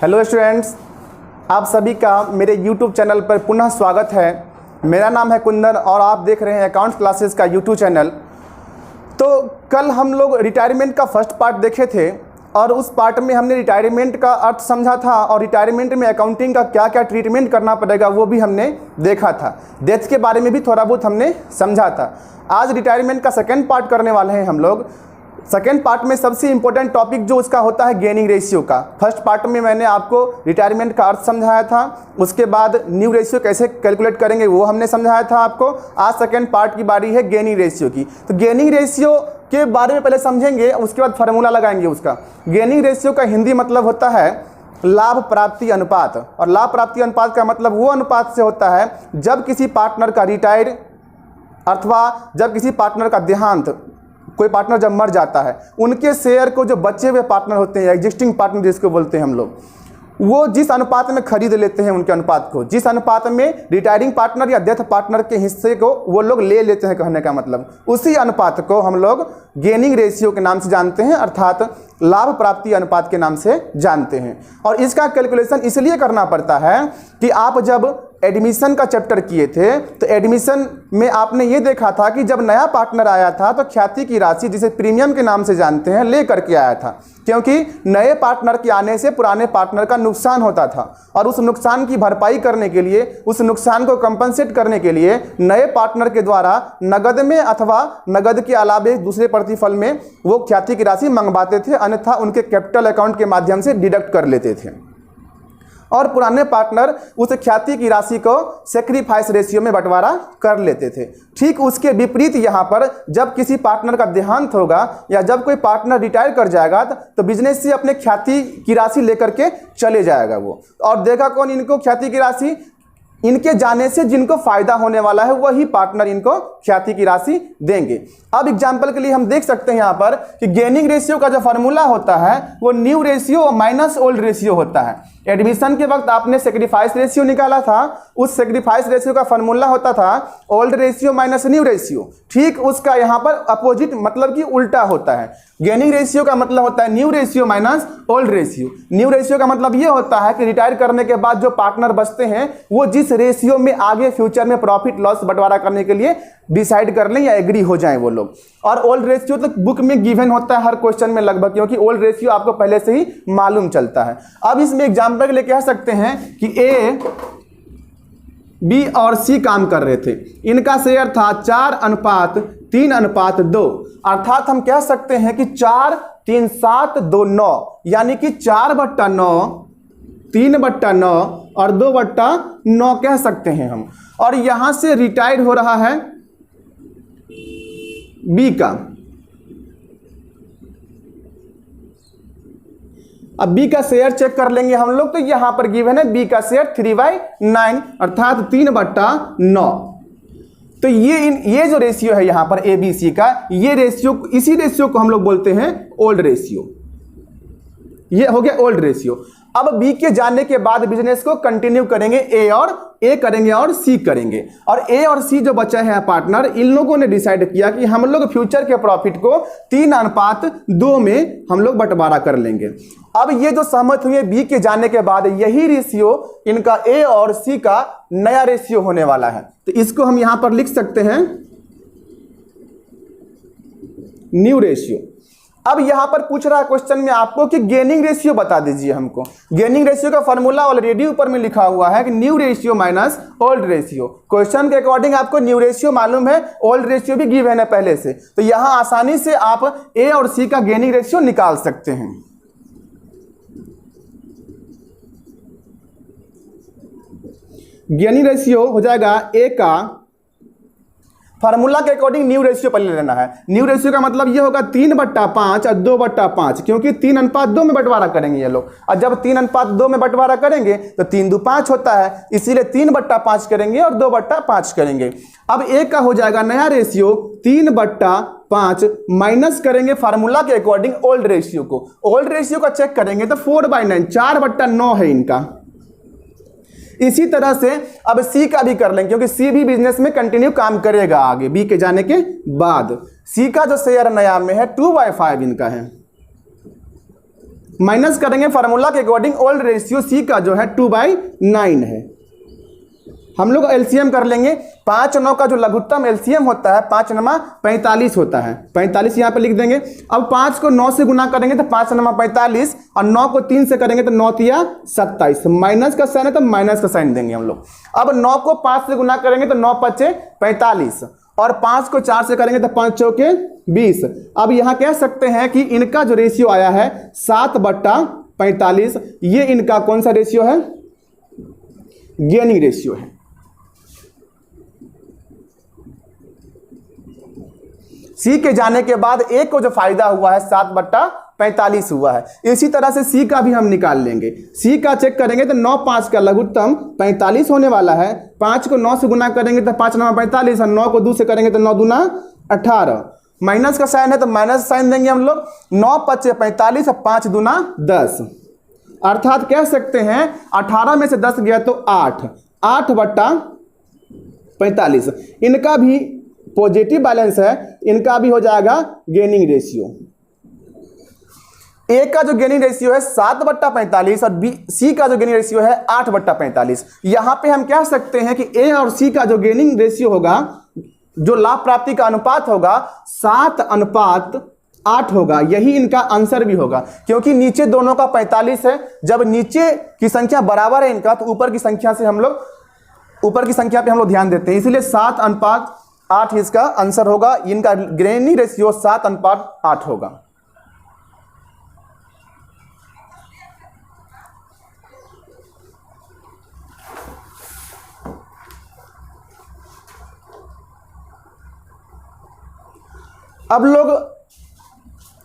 Hello students, आप सभी का मेरे YouTube चैनल पर पुनः स्वागत है। मेरा नाम है कुंदन और आप देख रहे हैं अकाउंट्स क्लासेस का YouTube चैनल। तो कल हम लोग रिटायरमेंट का फर्स्ट पार्ट देखे थे और उस पार्ट में हमने रिटायरमेंट का अर्थ समझा था और रिटायरमेंट में अकाउंटिंग का क्या क्या ट्रीटमेंट करना पड़ेगा वो भी हमने देखा था। डेथ के बारे में भी थोड़ा बहुत हमने समझा था। आज रिटायरमेंट का सेकेंड पार्ट करने वाले हैं हम लोग। सेकेंड पार्ट में सबसे इंपॉर्टेंट टॉपिक जो उसका होता है गेनिंग रेशियो का। फर्स्ट पार्ट में मैंने आपको रिटायरमेंट का अर्थ समझाया था, उसके बाद न्यू रेशियो कैसे कैलकुलेट करेंगे वो हमने समझाया था आपको। आज सेकेंड पार्ट की बारी है गेनिंग रेशियो की। तो गेनिंग रेशियो के बारे में पहले समझेंगे, उसके बाद फार्मूला लगाएंगे उसका। गेनिंग रेशियो का हिंदी मतलब होता है लाभ प्राप्ति अनुपात, और लाभ प्राप्ति अनुपात का मतलब वो अनुपात से होता है जब किसी पार्टनर का रिटायर अथवा जब किसी पार्टनर का देहांत, कोई पार्टनर जब मर जाता है, उनके शेयर को जो बचे हुए पार्टनर होते हैं, एग्जिस्टिंग पार्टनर जिसको बोलते हैं हम लोग, वो जिस अनुपात में खरीद लेते हैं, उनके अनुपात को, जिस अनुपात में रिटायरिंग पार्टनर या डेथ पार्टनर के हिस्से को वो लोग ले लेते हैं, कहने का मतलब उसी अनुपात को हम लोग गेनिंग रेशियो के नाम से जानते हैं, अर्थात लाभ प्राप्ति अनुपात के नाम से जानते हैं। और इसका कैलकुलेशन इसलिए करना पड़ता है कि आप जब एडमिशन का चैप्टर किए थे तो एडमिशन में आपने ये देखा था कि जब नया पार्टनर आया था तो ख्याति की राशि, जिसे प्रीमियम के नाम से जानते हैं, ले करके आया था, क्योंकि नए पार्टनर के आने से पुराने पार्टनर का नुकसान होता था और उस नुकसान की भरपाई करने के लिए, उस नुकसान को कंपनसेट करने के लिए नए पार्टनर के द्वारा नगद में अथवा नगद के अलावे दूसरे प्रतिफल में वो ख्याति की राशि मंगवाते थे, अन्यथा उनके कैपिटल अकाउंट के माध्यम से डिडक्ट कर लेते थे और पुराने पार्टनर उस ख्याति की राशि को सेक्रीफाइस रेशियो में बंटवारा कर लेते थे। ठीक उसके विपरीत यहाँ पर जब किसी पार्टनर का देहांत होगा या जब कोई पार्टनर रिटायर कर जाएगा तो बिजनेस से अपने ख्याति की राशि लेकर के चले जाएगा वो, और देगा कौन इनको ख्याति की राशि? इनके जाने से जिनको फायदा होने वाला है वही पार्टनर इनको ख्याति की राशि देंगे। अब एग्जांपल के लिए हम देख सकते हैं यहाँ पर कि गेनिंग रेशियो का जो फार्मूला होता है वो new ratio minus old ratio होता है। एडमिशन के वक्त आपने सेक्रीफाइस रेशियो निकाला था, उस सेक्रीफाइस रेशियो का फार्मूला होता था old ratio minus new ratio. ठीक उसका यहाँ पर अपोजिट मतलब कि उल्टा होता है। गेनिंग रेशियो का मतलब होता है new ratio minus old ratio. New ratio का मतलब ये होता है कि रिटायर करने के बाद जो पार्टनर बचते हैं वो जिस रेशियो में आगे फ्यूचर में प्रॉफिट लॉस बंटवारा करने के लिए डिसाइड कर लें या एग्री हो जाएं वो लोग। और ओल्ड रेशियो तो बुक में गिवन होता है हर क्वेश्चन में लगभग, क्योंकि ओल्ड रेशियो आपको पहले से ही मालूम चलता है। अब इसमें एग्जांपल के लिए कह सकते हैं कि ए, बी और सी काम कर रहे थे, इनका शेयर था 4:3:2, अर्थात हम कह सकते हैं कि 4, 3, 7, 2, 9, यानी कि 4/9, 3/9 और 2/9 कह सकते हैं हम। और यहां से रिटायर हो रहा है बी का। अब बी का शेयर चेक कर लेंगे हम लोग, तो यहां पर गिवन है बी का शेयर 3/9 अर्थात 3/9। तो ये जो रेशियो है यहां पर ए बी सी का, ये रेशियो, इसी रेशियो को हम लोग बोलते हैं ओल्ड रेशियो। ये हो गया ओल्ड रेशियो। अब बी के जाने के बाद बिजनेस को कंटिन्यू करेंगे, ए करेंगे और सी करेंगे। और ए और सी जो बचे हैं पार्टनर, इन लोगों ने डिसाइड किया कि हम लोग फ्यूचर के प्रॉफिट को 3:2 में हम लोग बंटवारा कर लेंगे। अब ये जो सहमत हुए बी के जाने के बाद, यही रेशियो इनका ए और सी का नया रेशियो होने वाला है। तो इसको हम यहां पर लिख सकते हैं न्यू रेशियो। अब यहां पर पूछ रहा है क्वेश्चन में आपको कि गेनिंग रेशियो बता दीजिए हमको। गेनिंग रेशियो का फार्मूला ऑलरेडी ऊपर में लिखा हुआ है कि new ratio minus old ratio. Question के अकॉर्डिंग आपको न्यू रेशियो मालूम है, ओल्ड रेशियो भी गिवन है पहले से, तो यहां आसानी से आप ए और सी का गेनिंग रेशियो निकाल सकते हैं। गेनिंग रेशियो हो जाएगा ए का फार्मूला के अकॉर्डिंग न्यू रेशियो पहले लेना है। न्यू रेशियो का मतलब ये होगा 3/5 और 2/5, क्योंकि 3:2 में बंटवारा करेंगे ये लोग। और जब 3:2 में बंटवारा करेंगे तो 3×2=5 होता है, इसीलिए 3/5 करेंगे और 2/5 करेंगे। अब ए का हो जाएगा नया रेशियो 3/5 माइनस करेंगे फार्मूला के अकॉर्डिंग ओल्ड रेशियो को। ओल्ड रेशियो का चेक करेंगे तो 4/9, 4/9 है इनका। इसी तरह से अब सी का भी कर लेंगे, क्योंकि सी भी बिजनेस में कंटिन्यू काम करेगा आगे बी के जाने के बाद। सी का जो शेयर नया में है 2/5 इनका है, माइनस करेंगे फार्मूला के अकॉर्डिंग ओल्ड रेशियो सी का जो है 2/9 है। हम लोग एलसीएम कर लेंगे। 5 9 का जो लघुत्तम एलसीएम होता है 5 9 45 होता है। 45 यहाँ पे लिख देंगे। अब 5 को 9 से गुना करेंगे तो 5 9 45 और 9 को 3 से करेंगे तो 9 3 27। माइनस का साइन है तो माइनस का साइन देंगे हम लोग। अब 9 को 5 से गुना करेंगे तो 9 5 45 और 5 को 4 से करेंगे तो 5 चौके 20। अब यहाँ कह सकते हैं कि इनका जो रेशियो आया है 7/45। ये इनका कौन सा रेशियो है? गेनिंग रेशियो है। सी के जाने के बाद ए को जो फायदा हुआ है 7/45 हुआ है। इसी तरह से सी का भी हम निकाल लेंगे। सी का चेक करेंगे तो 9 5 का लघुत्तम 45 होने वाला है। 5 को 9 से गुना करेंगे तो 5 9 45 और 9 को 2 से करेंगे तो 9 दूना 18। माइनस का साइन है तो माइनस साइन देंगे हम लोग। 9 5 45 और 5 दूना 10, अर्थात कह सकते हैं 18 में से 10 गया तो 8/45। इनका भी पॉजिटिव बैलेंस है, इनका भी हो जाएगा गेनिंग रेशियो। ए का जो गेनिंग रेशियो है 7/45 और बी सी का जो गेनिंग रेशियो है 8/45। यहां पे हम कह सकते हैं कि ए और सी का जो गेनिंग रेशियो होगा, जो लाभ प्राप्ति का अनुपात होगा 7/8 होगा। यही इनका आंसर भी होगा, क्योंकि नीचे दोनों का 45 है। जब नीचे की संख्या बराबर है इनका, तो ऊपर की संख्या पे हम लोग ध्यान देते हैं। इसलिए 7/8 इसका आंसर होगा। इनका गेनिंग रेशियो 7/8 होगा।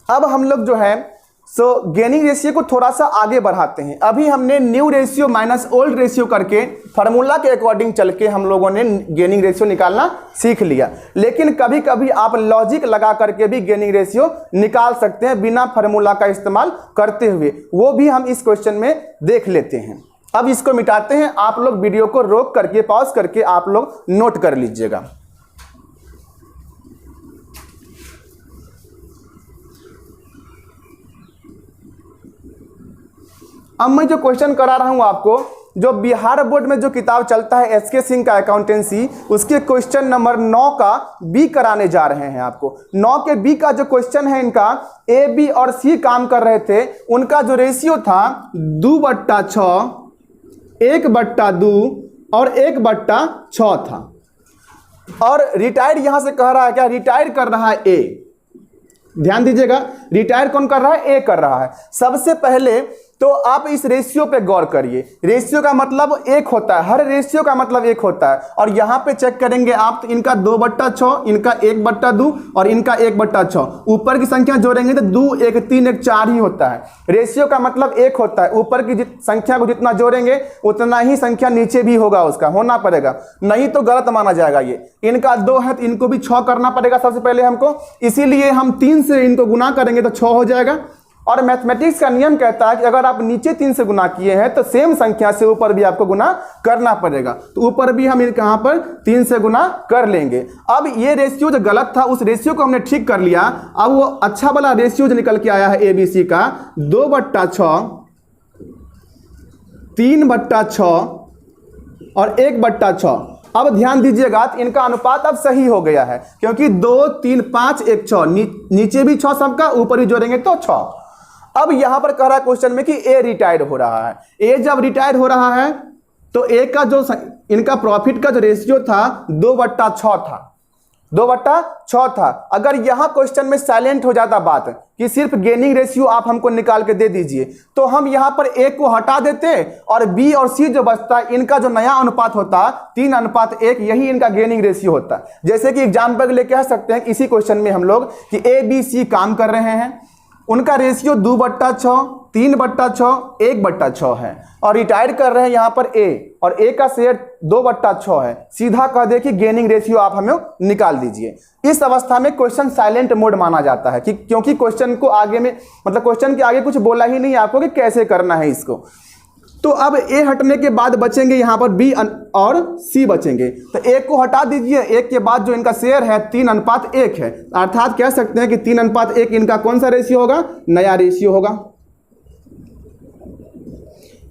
अब हम लोग जो है सो गेनिंग रेशियो को थोड़ा सा आगे बढ़ाते हैं। अभी हमने new ratio minus old ratio करके फार्मूला के अकॉर्डिंग चल के हम लोगों ने गेनिंग रेशियो निकालना सीख लिया। लेकिन कभी कभी आप लॉजिक लगा करके भी गेनिंग रेशियो निकाल सकते हैं बिना फार्मूला का इस्तेमाल करते हुए। वो भी हम इस क्वेश्चन में देख लेते हैं। अब इसको मिटाते हैं। आप लोग वीडियो को रोक करके पॉज करके आप लोग नोट कर लीजिएगा। अब मैं जो क्वेश्चन करा रहा हूं आपको, जो बिहार बोर्ड में जो किताब चलता है एसके सिंह का अकाउंटेंसी, उसके क्वेश्चन नंबर 9 का बी कराने जा रहे हैं आपको। 9 के बी का जो क्वेश्चन है इनका, ए बी और सी काम कर रहे थे। उनका जो रेशियो था 2/6, 1/2 और 1/6 था। और रिटायर्ड यहां से कह रहा है, क्या रिटायर कर रहा है? ए। ध्यान दीजिएगा, रिटायर कौन कर रहा है? ए कर रहा है। सबसे पहले तो आप इस रेशियो पे गौर करिए। रेशियो का मतलब एक होता है, हर रेशियो का मतलब एक होता है। और यहां पे चेक करेंगे आप तो इनका 2/6, इनका 1/2 और इनका 1/6। ऊपर की संख्या जोड़ेंगे तो 2 1 3 1 4 ही होता है। रेशियो का मतलब एक होता है। ऊपर की संख्या को जितना जोड़ेंगे उतना ही संख्या नीचे भी होगा, उसका होना पड़ेगा, नहीं तो गलत माना जाएगा। ये इनका 2 है तो इनको भी 6 करना पड़ेगा सबसे पहले हमको। इसीलिए हम 3 से इनको गुना करेंगे तो 6 हो जाएगा। और मैथमेटिक्स का नियम कहता है कि अगर आप नीचे 3 से गुना किए हैं तो सेम संख्या से ऊपर भी आपको गुना करना पड़ेगा। तो ऊपर भी हम यहाँ पर 3 से गुना कर लेंगे। अब ये रेशियो जो गलत था उस रेशियो को हमने ठीक कर लिया। अब वो अच्छा वाला रेशियो जो निकल के आया है एबीसी का 2/6, 3/6 और 1/6। अब ध्यान दीजिएगा, इनका अनुपात अब सही हो गया है, क्योंकि 2 3 5 1 6, नीचे भी 6 सबका, ऊपर भी जोड़ेंगे तो 6। अब यहां पर कह रहा है क्वेश्चन में कि ए रिटायर्ड हो रहा है। ए जब रिटायर्ड हो रहा है तो ए का जो इनका प्रॉफिट का जो रेशियो था 2/6 था, 2/6 था। अगर यहां क्वेश्चन में साइलेंट हो जाता बात कि सिर्फ गेनिंग रेशियो आप हमको निकाल के दे दीजिए, तो हम यहां पर ए को हटा देते और बी और सी जो बचता इनका जो नया अनुपात होता 3:1, यही इनका गेनिंग रेशियो होता। जैसे कि एग्जाम्पल के लिए कह सकते हैं इसी क्वेश्चन में हम लोग कि ए बी सी काम कर रहे हैं, उनका रेशियो 2/6, 3/6, 1/6 है और रिटायर कर रहे हैं यहाँ पर ए, और ए का शेयर 2/6 है। सीधा कह दे कि गेनिंग रेशियो आप हमें निकाल दीजिए। इस अवस्था में क्वेश्चन साइलेंट मोड माना जाता है, कि क्योंकि क्वेश्चन को आगे में मतलब क्वेश्चन के आगे कुछ बोला ही नहीं आपको कि कैसे करना है इसको। तो अब ए हटने के बाद बचेंगे यहाँ पर बी और सी बचेंगे। तो ए को हटा दीजिए। एक के बाद जो इनका शेयर है 3:1 है, अर्थात कह सकते हैं कि 3:1 इनका कौन सा रेशियो होगा? नया रेशियो होगा।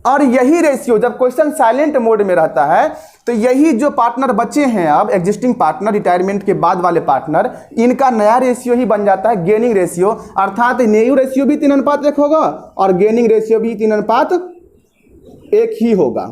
और यही रेशियो जब क्वेश्चन साइलेंट मोड में रहता है तो यही जो पार्टनर बचे हैं अब एग्जिस्टिंग पार्टनर, रिटायरमेंट के बाद वाले पार्टनर, इनका नया रेशियो ही बन जाता है गेनिंग रेशियो। अर्थात न्यू रेशियो भी 3:1 होगा और गेनिंग रेशियो भी 3:1 ही होगा।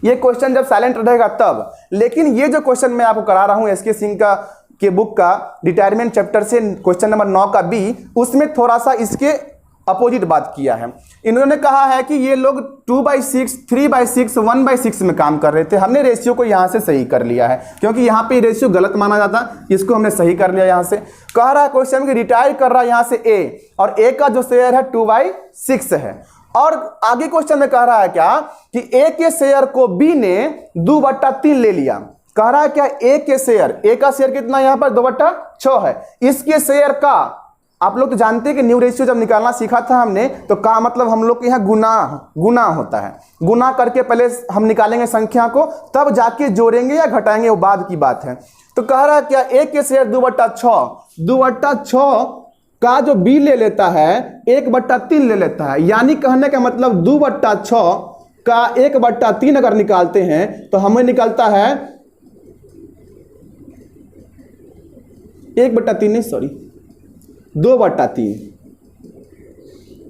ये क्वेश्चन जब साइलेंट रहेगा तब। लेकिन ये जो क्वेश्चन मैं आपको करा रहा हूं एसके सिंह का के बुक का रिटायरमेंट चैप्टर से क्वेश्चन नंबर 9 का बी, उसमें थोड़ा सा इसके अपोजिट बात किया है। इन्होंने कहा है कि ये लोग 2/6, 3/6, 1/6 में काम कर रहे थे। हमने रेशियो को यहाँ से सही कर लिया है क्योंकि यहाँ पे रेशियो गलत माना जाता, इसको हमने सही कर लिया। यहाँ से कह रहा है क्वेश्चन कि रिटायर कर रहा है यहाँ से ए, और ए का जो शेयर है 2/6 है। और आगे क्वेश्चन में कह रहा है क्या कि ए के शेयर को बी ने 2/3 ले लिया। कह रहा है क्या ए के शेयर, ए का शेयर कितना यहाँ पर 2/6 है। इसके शेयर का, आप लोग तो जानते हैं कि न्यू रेशियो जब निकालना सीखा था हमने तो का मतलब हम लोग के यहाँ गुना होता है। गुना करके पहले हम निकालेंगे संख्या को, तब जाके जोड़ेंगे या घटाएंगे, वो बाद की बात है। तो कह रहा है क्या ए के शेयर 2/6 का जो बी ले लेता है 1/3 ले लेता है। यानी कहने का मतलब 2/6 का 1/3 अगर निकालते हैं तो हमें निकलता है 1/3 नहीं, सॉरी 2/3,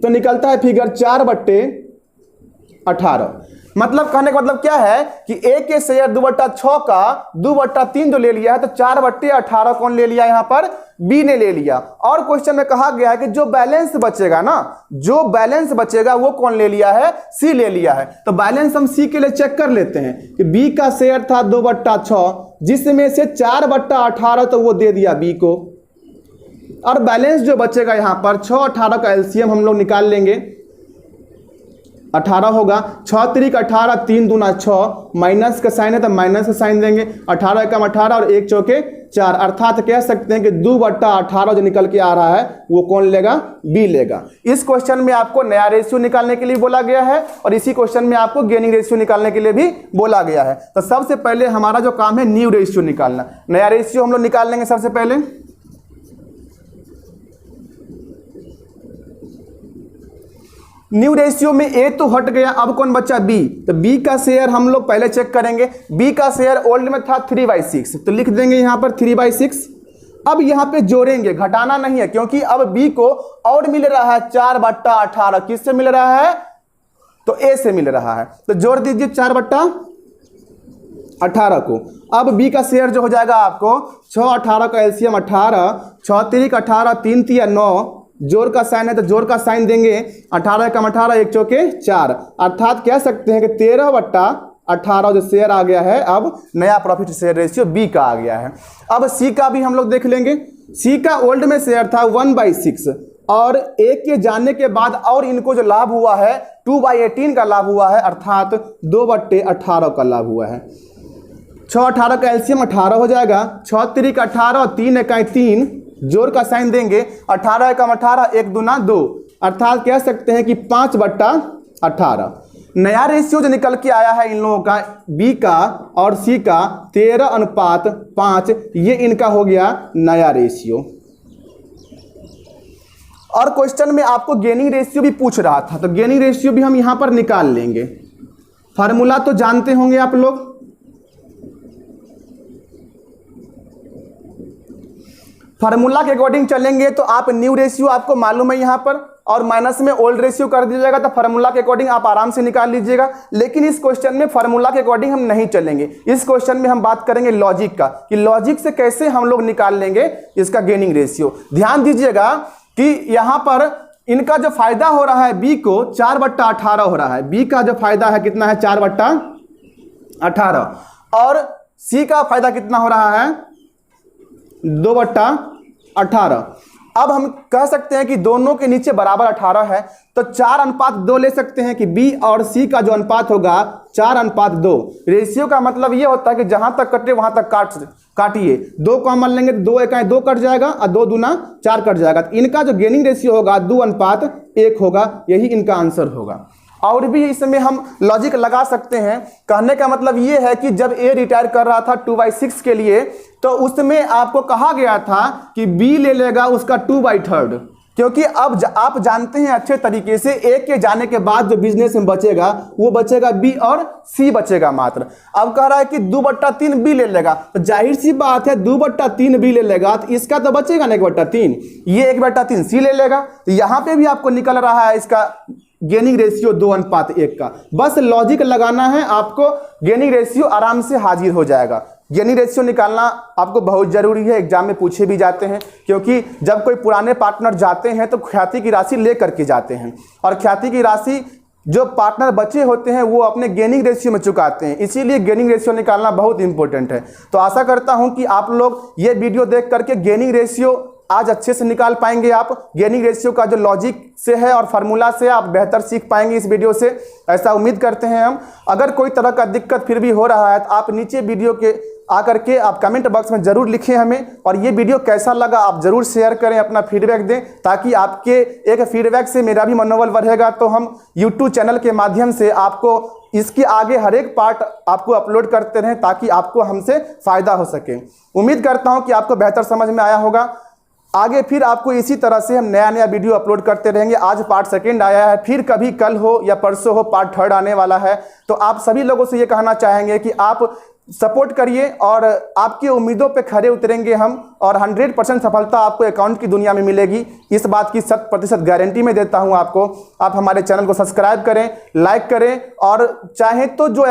तो निकलता है फिगर 4/18। मतलब कहने का मतलब क्या है कि ए के शेयर 2/6 का 2/3 जो ले लिया है तो 4/18 कौन ले लिया, यहां पर बी ने ले लिया। और क्वेश्चन में कहा गया है कि जो बैलेंस बचेगा ना, जो बैलेंस बचेगा वो कौन ले लिया है, सी ले लिया है। तो बैलेंस हम सी के लिए चेक कर लेते हैं कि बी का शेयर था 2/6, जिसमें से 4/18 तो वो दे दिया बी को, और बैलेंस जो बचेगा यहां पर 6 18 का एलसीएम हम लोग निकाल लेंगे, 18 होगा। 6 3 18, 3 दूना 6, माइनस का साइन है तो माइनस का साइन देंगे, 18 एकम 18 और 1 चौके 4। अर्थात कह सकते हैं कि 2/18 जो निकल के आ रहा है वो कौन लेगा, बी लेगा। इस क्वेश्चन में आपको नया रेशियो निकालने के लिए बोला गया है और इसी क्वेश्चन में आपको गेनिंग रेशियो निकालने के लिए भी बोला गया है। तो सबसे पहले हमारा जो काम है न्यू रेशियो निकालना। नया रेशियो हम लोग निकाल लेंगे सबसे पहले। न्यू रेशियो में ए तो हट गया, अब कौन बचा, बी। तो बी का शेयर हम लोग पहले चेक करेंगे। बी का शेयर ओल्ड में था 3/6, तो लिख देंगे यहां पर 3/6। अब यहां पे जोड़ेंगे, घटाना नहीं है क्योंकि अब बी को और मिल रहा है 4/18। किससे मिल रहा है, तो ए से मिल रहा है, तो जोड़ दीजिए 4/18 को। अब बी का शेयर जो हो जाएगा आपको 6 18 का एलसीएम 18, 6 3 18, 3 3 9, जोड़ का साइन है तो जोड़ का साइन देंगे, 18 एकम 18, 1 चौके 4। अर्थात कह सकते हैं कि 13/18 जो शेयर आ गया है, अब नया प्रॉफिट शेयर रेशियो बी का आ गया है। अब सी का भी हम लोग देख लेंगे। सी का ओल्ड में शेयर था 1/6 और ए के जाने के बाद और इनको जो लाभ हुआ है 2/18 का लाभ हुआ है, अर्थात 2/18 का लाभ हुआ है। 6 18 का एलसीएम 18 हो जाएगा, 6 3 18 और 3 1 3, जोड़ का साइन देंगे, 18 एकम 18, 1 दूना 2। अर्थात कह सकते हैं कि 5/18। नया रेशियो जो निकल के आया है इन लोगों का, बी का और सी का 13:5, ये इनका हो गया नया रेशियो। और क्वेश्चन में आपको गेनिंग रेशियो भी पूछ रहा था, तो गेनिंग रेशियो भी हम यहां पर निकाल लेंगे। फार्मूला तो जानते होंगे आप लोग, फार्मूला के अकॉर्डिंग चलेंगे तो आप न्यू रेशियो आपको मालूम है यहाँ पर, और माइनस में ओल्ड रेशियो कर दीजिएगा तो फार्मूला के अकॉर्डिंग आप आराम से निकाल लीजिएगा। लेकिन इस क्वेश्चन में फार्मूला के अकॉर्डिंग हम नहीं चलेंगे। इस क्वेश्चन में हम बात करेंगे लॉजिक का, कि लॉजिक से कैसे हम लोग निकाल लेंगे इसका गेनिंग रेशियो। ध्यान दीजिएगा कि यहाँ पर इनका जो फायदा हो रहा है बी को 4/18 हो रहा है। बी का जो फायदा है कितना है, 4/18, और सी का फायदा कितना हो रहा है, 2/18। अब हम कह सकते हैं कि दोनों के नीचे बराबर 18 है, तो 4:2 ले सकते हैं कि बी और सी का जो अनुपात होगा 4:2। रेशियो का मतलब ये होता है कि जहां तक कटे वहां तक काटिए, 2 कॉमन लेंगे तो 2 1 2 कट जाएगा और 2 दूना 4 कट जाएगा। तो इनका जो गेनिंग रेशियो होगा 2:1 होगा, यही इनका आंसर होगा। और भी इसमें हम लॉजिक लगा सकते हैं। कहने का मतलब ये है कि जब ए रिटायर कर रहा था 2/6 के लिए, तो उसमें आपको कहा गया था कि बी ले लेगा उसका 2/3। क्योंकि अब आप जानते हैं अच्छे तरीके से ए के जाने के बाद जो बिजनेस में बचेगा वो बचेगा बी और सी बचेगा मात्र। अब कह रहा है कि 2/3 बी ले लेगा, तो जाहिर सी बात है 2/3 बी ले लेगा तो इसका तो बचेगा ना 1/3, ये 1/3 सी ले लेगा। तो यहां पे भी आपको निकल रहा है इसका गेनिंग रेशियो 2:1 का। बस लॉजिक लगाना है आपको, गेनिंग रेशियो आराम से हाजिर हो जाएगा। गेनिंग रेशियो निकालना आपको बहुत जरूरी है, एग्जाम में पूछे भी जाते हैं, क्योंकि जब कोई पुराने पार्टनर जाते हैं तो ख्याति की राशि लेकर के जाते हैं, और ख्याति की राशि जो पार्टनर बचे होते हैं वो अपने गेनिंग रेशियो में चुकाते हैं, इसीलिए गेनिंग रेशियो निकालना बहुत इंपॉर्टेंट है। तो आशा करता हूं कि आप लोग ये वीडियो देख करके गेनिंग रेशियो आज अच्छे से निकाल पाएंगे। आप गेनिंग रेशियो का जो लॉजिक से है और फार्मूला से आप बेहतर सीख पाएंगे इस वीडियो से, ऐसा उम्मीद करते हैं हम। अगर कोई तरह का दिक्कत फिर भी हो रहा है तो आप नीचे वीडियो के आकर के आप कमेंट बॉक्स में जरूर लिखें हमें, और ये वीडियो कैसा लगा आप जरूर शेयर करें, अपना फीडबैक दें, ताकि आपके एक फीडबैक से मेरा भी मनोबल बढ़ेगा। तो हम यूट्यूब चैनल के माध्यम से आपको इसके आगे हर एक पार्ट आपको अपलोड करते रहें, ताकि आपको हमसे फायदा हो सके। उम्मीद करता हूं कि आपको बेहतर समझ में आया होगा। आगे फिर आपको इसी तरह से हम नया नया वीडियो अपलोड करते रहेंगे। आज पार्ट 2 आया है, फिर कभी कल हो या परसों हो पार्ट 3 आने वाला है। तो आप सभी लोगों से ये कहना चाहेंगे कि आप सपोर्ट करिए और आपकी उम्मीदों पे खरे उतरेंगे हम, और 100% सफलता आपको अकाउंट की दुनिया में मिलेगी, इस बात की 100% गारंटी मैं देता हूं आपको। आप हमारे चैनल को सब्सक्राइब करें, लाइक करें, और चाहें तो जो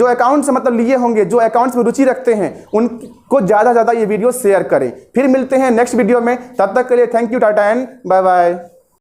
अकाउंट्स मतलब लिए होंगे, जो अकाउंट्स में रुचि रखते हैं, उनको ज़्यादा से ज़्यादा ये वीडियो शेयर करें। फिर मिलते हैं नेक्स्ट वीडियो में, तब तक के लिए thank you, tata and bye bye.